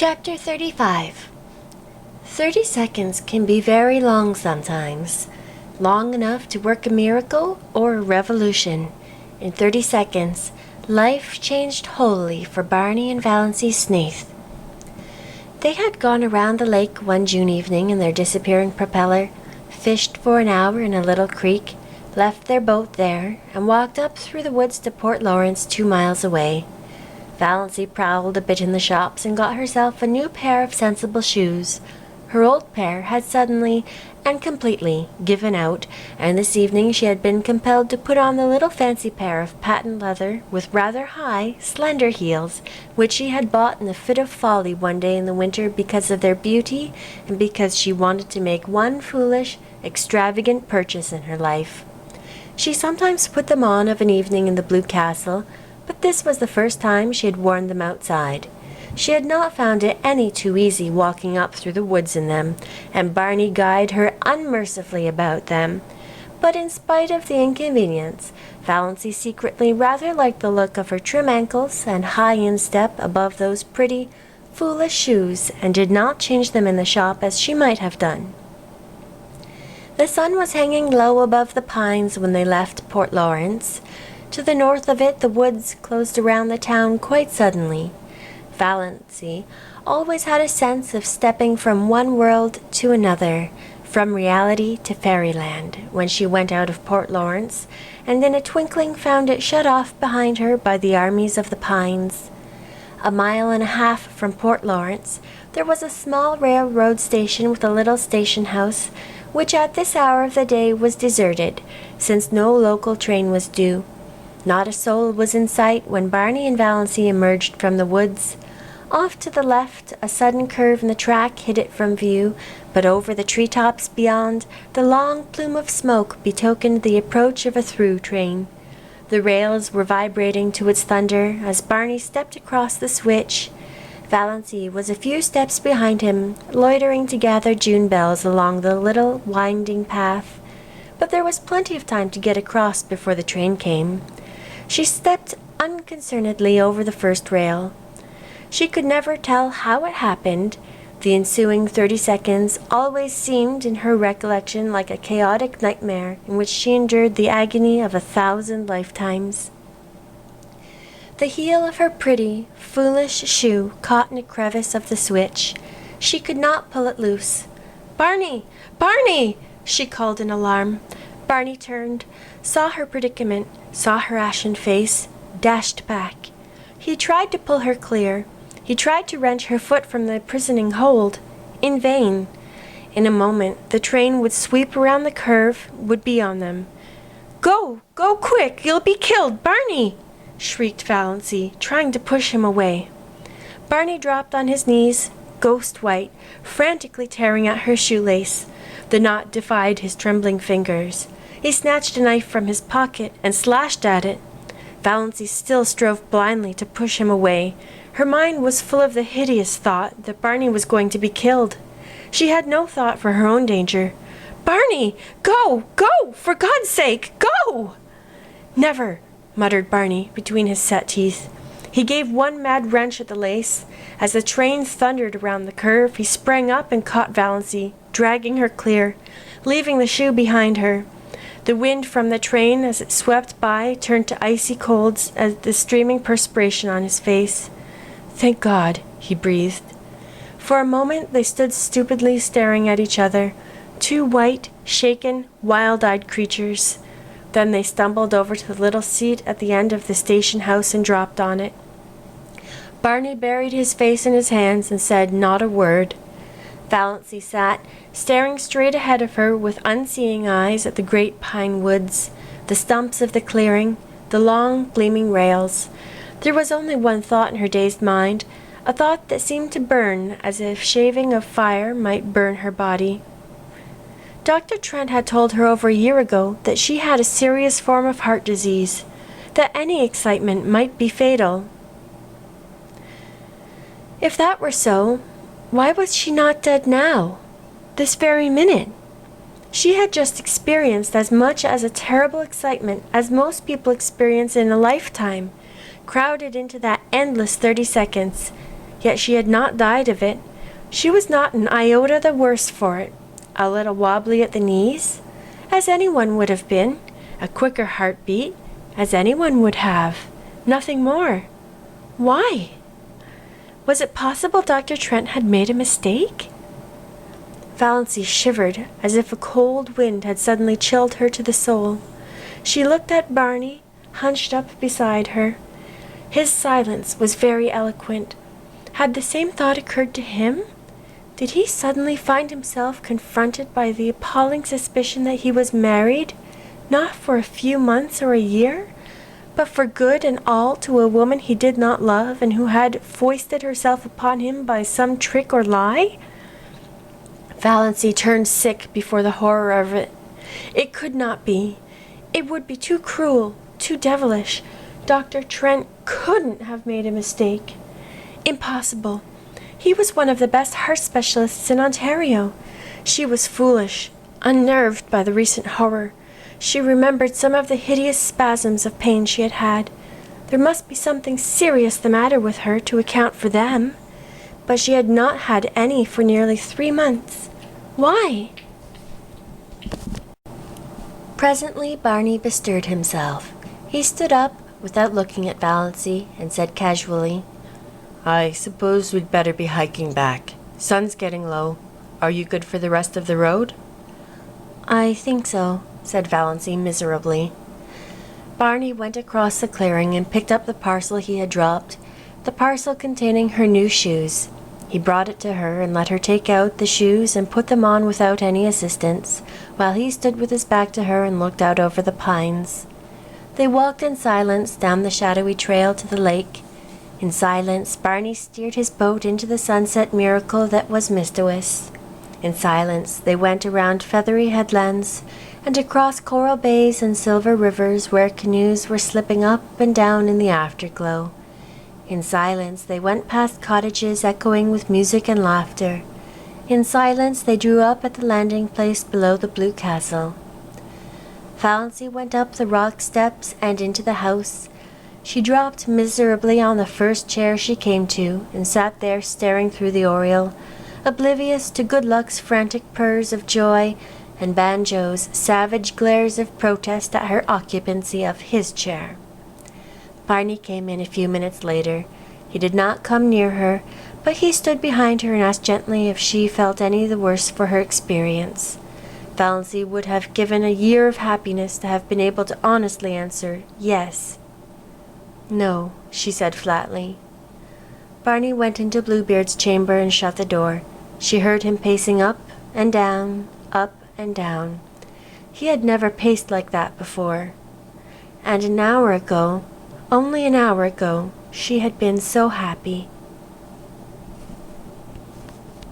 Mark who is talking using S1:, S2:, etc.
S1: Chapter 35. 30 seconds can be very long sometimes. Long enough to work a miracle or a revolution. In 30 seconds, life changed wholly for Barney and Valency Snaith. They had gone around the lake one June evening in their disappearing propeller, fished for an hour in a little creek, left their boat there, and walked up through the woods to Port Lawrence 2 miles away. Valency prowled a bit in the shops and got herself a new pair of sensible shoes. Her old pair had suddenly and completely given out, and this evening she had been compelled to put on the little fancy pair of patent leather with rather high, slender heels, which she had bought in a fit of folly one day in the winter because of their beauty and because she wanted to make one foolish, extravagant purchase in her life. She sometimes put them on of an evening in the Blue Castle, but this was the first time she had worn them outside. She had not found it any too easy walking up through the woods in them, and Barney guyed her unmercifully about them. But in spite of the inconvenience, Valency secretly rather liked the look of her trim ankles and high instep above those pretty, foolish shoes, and did not change them in the shop as she might have done. The sun was hanging low above the pines when they left Port Lawrence. To the north of it, the woods closed around the town quite suddenly. Valency always had a sense of stepping from one world to another, from reality to fairyland, when she went out of Port Lawrence, and in a twinkling found it shut off behind her by the armies of the pines. 1.5 miles from Port Lawrence, there was a small railroad station with a little station house, which at this hour of the day was deserted, since no local train was due. Not a soul was in sight when Barney and Valency emerged from the woods. Off to the left, a sudden curve in the track hid it from view, but over the treetops beyond, the long plume of smoke betokened the approach of a through train. The rails were vibrating to its thunder as Barney stepped across the switch. Valency was a few steps behind him, loitering to gather June bells along the little winding path. But there was plenty of time to get across before the train came. She stepped unconcernedly over the first rail. She could never tell how it happened. The ensuing 30 seconds always seemed in her recollection like a chaotic nightmare in which she endured the agony of 1,000 lifetimes. The heel of her pretty, foolish shoe caught in a crevice of the switch. She could not pull it loose. "Barney! Barney!" she called in alarm. Barney turned, saw her predicament, saw her ashen face, dashed back. He tried to pull her clear. He tried to wrench her foot from the imprisoning hold. In vain. In a moment, the train would sweep around the curve, would be on them. "Go! Go quick! You'll be killed! Barney!" shrieked Valency, trying to push him away. Barney dropped on his knees, ghost white, frantically tearing at her shoelace. The knot defied his trembling fingers. He snatched a knife from his pocket and slashed at it. Valency still strove blindly to push him away. Her mind was full of the hideous thought that Barney was going to be killed. She had no thought for her own danger. "Barney! Go! Go! For God's sake, go!" "Never!" muttered Barney between his set teeth. He gave one mad wrench at the lace. As the train thundered around the curve, he sprang up and caught Valency, dragging her clear, leaving the shoe behind her. The wind from the train as it swept by turned to icy colds as the streaming perspiration on his face. "Thank God," he breathed. For a moment they stood stupidly staring at each other, 2 white, shaken, wild-eyed creatures. Then they stumbled over to the little seat at the end of the station house and dropped on it. Barney buried his face in his hands and said not a word. Valency sat, staring straight ahead of her with unseeing eyes at the great pine woods, the stumps of the clearing, the long, gleaming rails. There was only one thought in her dazed mind, a thought that seemed to burn as if shaving of fire might burn her body. Dr. Trent had told her over a year ago that she had a serious form of heart disease, that any excitement might be fatal. If that were so, why was she not dead now, this very minute? She had just experienced as much as a terrible excitement as most people experience in a lifetime, crowded into that endless 30 seconds. yet she had not died of it. She was not an iota the worse for it. A little wobbly at the knees, as anyone would have been. A quicker heartbeat, as anyone would have. Nothing more. Why? Was it possible Dr. Trent had made a mistake? Valancy shivered as if a cold wind had suddenly chilled her to the soul. She looked at Barney, hunched up beside her. His silence was very eloquent. Had the same thought occurred to him? Did he suddenly find himself confronted by the appalling suspicion that he was married, not for a few months or a year, but for good and all to a woman he did not love and who had foisted herself upon him by some trick or lie? Valancy turned sick before the horror of it. It could not be. It would be too cruel, too devilish. Dr. Trent couldn't have made a mistake. Impossible. He was one of the best heart specialists in Ontario. She was foolish, unnerved by the recent horror. She remembered some of the hideous spasms of pain she had had. There must be something serious the matter with her to account for them. But she had not had any for nearly 3 months. Why? Presently Barney bestirred himself. He stood up, without looking at Valancy, and said casually, "I suppose we'd better be hiking back. Sun's getting low. Are you good for the rest of the road?" "I think so," said Valancy miserably. Barney went across the clearing and picked up the parcel he had dropped, the parcel containing her new shoes. He brought it to her and let her take out the shoes and put them on without any assistance, while he stood with his back to her and looked out over the pines. They walked in silence down the shadowy trail to the lake. In silence, Barney steered his boat into the sunset miracle that was Mistowis. In silence, they went around feathery headlands and across coral bays and silver rivers where canoes were slipping up and down in the afterglow. In silence, they went past cottages echoing with music and laughter. In silence, they drew up at the landing place below the Blue Castle. Valancy went up the rock steps and into the house. She dropped miserably on the first chair she came to and sat there staring through the oriel, oblivious to Good Luck's frantic purrs of joy and Banjo's savage glares of protest at her occupancy of his chair. Barney came in a few minutes later. He did not come near her, but he stood behind her and asked gently if she felt any the worse for her experience. Valancy would have given a year of happiness to have been able to honestly answer yes. "No," she said flatly. Barney went into Bluebeard's chamber and shut the door. She heard him pacing up and down, up and down. He had never paced like that before. And an hour ago, only an hour ago, she had been so happy.